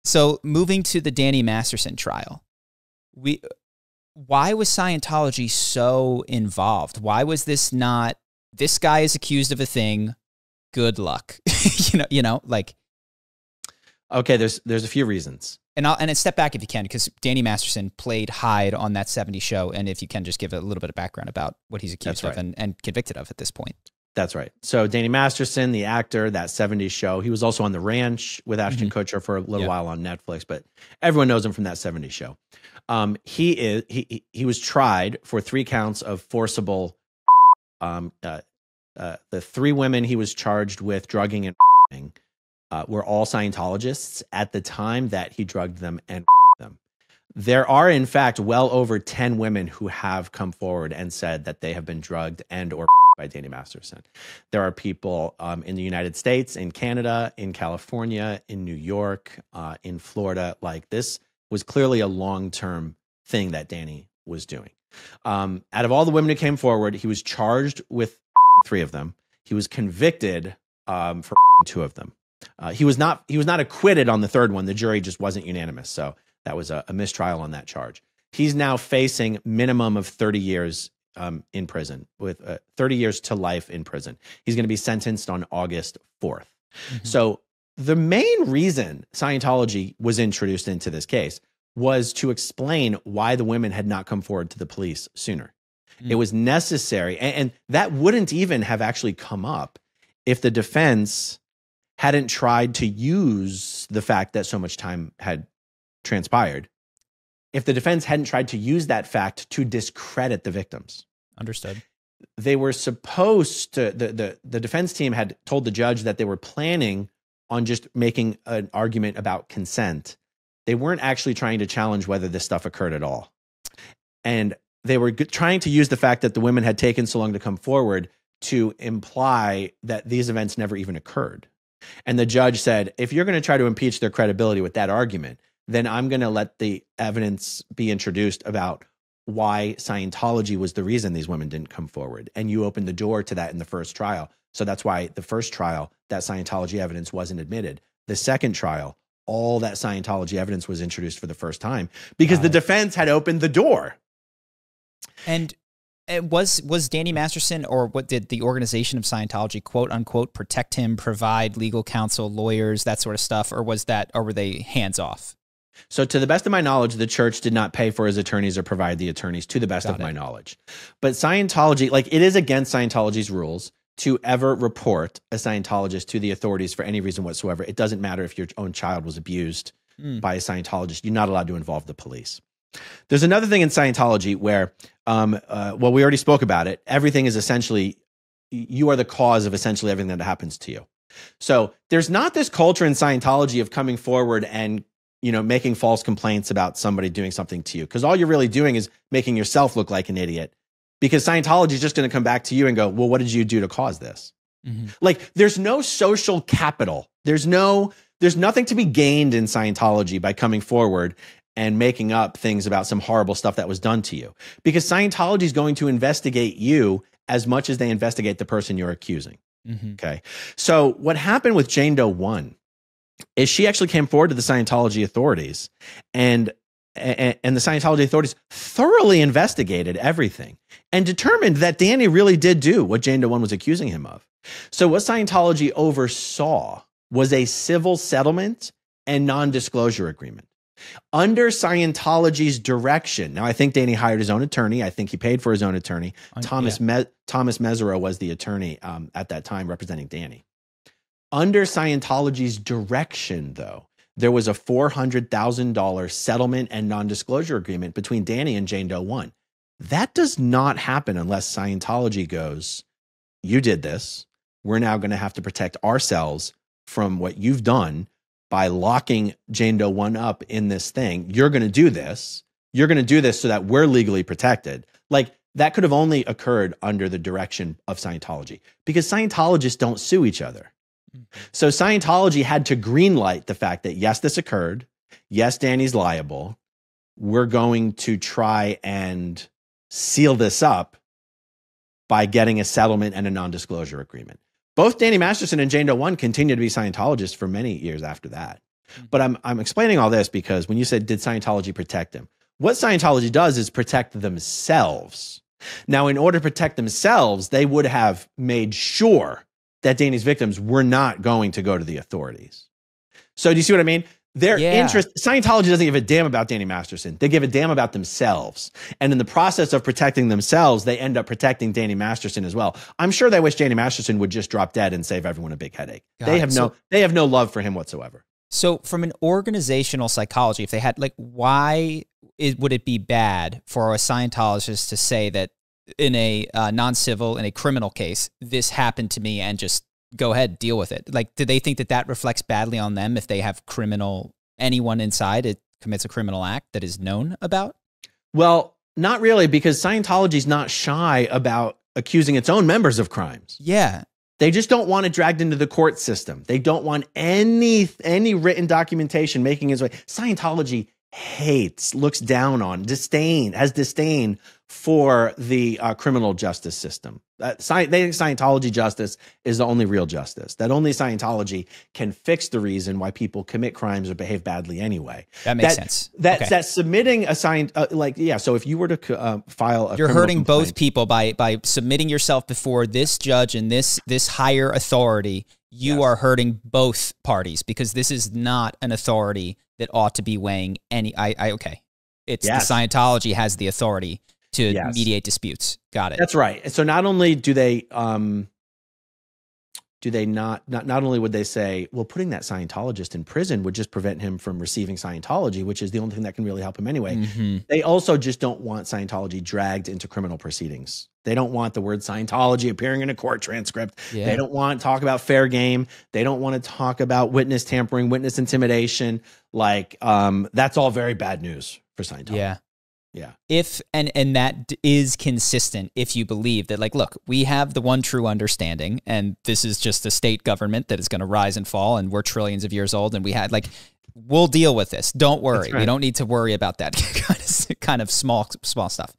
So moving to the Danny Masterson trial, why was Scientology so involved? Why was this not, this guy is accused of a thing, good luck? Like. Okay, there's a few reasons. And step back if you can, because Danny Masterson played Hyde on that 70s show. And if you can, just give a little bit of background about what he's accused of and convicted of at this point. That's right. So Danny Masterson, the actor, that 70s show, he was also on The Ranch with Ashton Kutcher for a little while on Netflix, but everyone knows him from that 70s show. He was tried for 3 counts of forcible. The 3 women he was charged with drugging and were all Scientologists at the time that he drugged them and them. There are, in fact, well over 10 women who have come forward and said that they have been drugged and or by Danny Masterson. There are people in the United States, in Canada, in California, in New York, in Florida. Like, this was clearly a long-term thing that Danny was doing. Out of all the women who came forward, he was charged with 3 of them. He was convicted for 2 of them. He was not acquitted on the 3rd one. The jury just wasn't unanimous. So that was a mistrial on that charge. He's now facing minimum of 30 years in prison, with 30 years to life in prison. He's going to be sentenced on August 4th. So the main reason Scientology was introduced into this case was to explain why the women had not come forward to the police sooner. It was necessary. And that wouldn't even have actually come up if the defense hadn't tried to use the fact that so much time had transpired. If the defense hadn't tried to use that fact to discredit the victims. Understood. They were supposed to, the defense team had told the judge that they were planning on just making an argument about consent. They weren't actually trying to challenge whether this stuff occurred at all. And they were trying to use the fact that the women had taken so long to come forward to imply that these events never even occurred. And the judge said, if you're going to try to impeach their credibility with that argument, then I'm going to let the evidence be introduced about why Scientology was the reason these women didn't come forward. And you opened the door to that in the first trial. So that's why the first trial, that Scientology evidence wasn't admitted. The second trial, all that Scientology evidence was introduced for the first time because the defense had opened the door. And was Danny Masterson, or what did the organization of Scientology, quote unquote, protect him, provide legal counsel, lawyers, that sort of stuff? Or were they hands off? So to the best of my knowledge, the church did not pay for his attorneys or provide the attorneys, to the best of my knowledge. But Scientology, like, it is against Scientology's rules to ever report a Scientologist to the authorities for any reason whatsoever. It doesn't matter if your own child was abused by a Scientologist. You're not allowed to involve the police. There's another thing in Scientology where, well, we already spoke about it. Everything is essentially, you are the cause of essentially everything that happens to you. So there's not this culture in Scientology of coming forward and, making false complaints about somebody doing something to you. Because all you're really doing is making yourself look like an idiot. Because Scientology is just going to come back to you and go, well, what did you do to cause this? Like, there's no social capital. There's nothing to be gained in Scientology by coming forward and making up things about some horrible stuff that was done to you. Because Scientology is going to investigate you as much as they investigate the person you're accusing. Okay. So what happened with Jane Doe 1 is she actually came forward to the Scientology authorities, and the Scientology authorities thoroughly investigated everything and determined that Danny really did do what Jane Doe 1 was accusing him of. So what Scientology oversaw was a civil settlement and non-disclosure agreement. Under Scientology's direction, now I think Danny hired his own attorney. I think he paid for his own attorney. Thomas Mesereau was the attorney at that time representing Danny. Under Scientology's direction, though, there was a $400,000 settlement and non-disclosure agreement between Danny and Jane Doe 1. That does not happen unless Scientology goes, you did this. We're now going to have to protect ourselves from what you've done by locking Jane Doe 1 up in this thing. You're going to do this. You're going to do this so that we're legally protected. Like, that could have only occurred under the direction of Scientology, because Scientologists don't sue each other. So Scientology had to greenlight the fact that, yes, this occurred. Yes, Danny's liable. We're going to try and seal this up by getting a settlement and a non-disclosure agreement. Both Danny Masterson and Jane Doe 1 continued to be Scientologists for many years after that. But I'm explaining all this because when you said, did Scientology protect him? What Scientology does is protect themselves. Now, in order to protect themselves, they would have made sure that Danny's victims were not going to go to the authorities. So do you see what I mean? Their interest, Scientology doesn't give a damn about Danny Masterson. They give a damn about themselves. And in the process of protecting themselves, they end up protecting Danny Masterson as well. I'm sure they wish Danny Masterson would just drop dead and save everyone a big headache. They have no love for him whatsoever. So from an organizational psychology, if they had, like, why would it be bad for a Scientologist to say that in a non-civil, in a criminal case, this happened to me and just go ahead, deal with it? Like, do they think that that reflects badly on them if they have anyone inside it commits a criminal act that is known about? Well, not really, because Scientology's not shy about accusing its own members of crimes. Yeah. They just don't want it dragged into the court system. They don't want any written documentation making its way. Scientology hates, looks down on, has disdain for the criminal justice system. They think Scientology justice is the only real justice. That only Scientology can fix the reason why people commit crimes or behave badly anyway. That makes sense. That submitting a so if you were to file a you're hurting complaint, both people by submitting yourself before this judge and this higher authority. You are hurting both parties because this is not an authority that ought to be weighing any. It's the Scientology has the authority to mediate disputes. Got it. That's right. And so not only do they not only would they say, well, putting that Scientologist in prison would just prevent him from receiving Scientology, which is the only thing that can really help him anyway. Mm-hmm. They also just don't want Scientology dragged into criminal proceedings. They don't want the word Scientology appearing in a court transcript. Yeah. They don't want to talk about fair game. They don't want to talk about witness tampering, witness intimidation. Like, that's all very bad news for Scientology. Yeah. Yeah. If and that is consistent if you believe that, like, look, we have the one true understanding and this is just a state government that is going to rise and fall and we're trillions of years old and we'll deal with this. Don't worry. Right. We don't need to worry about that kind of small stuff.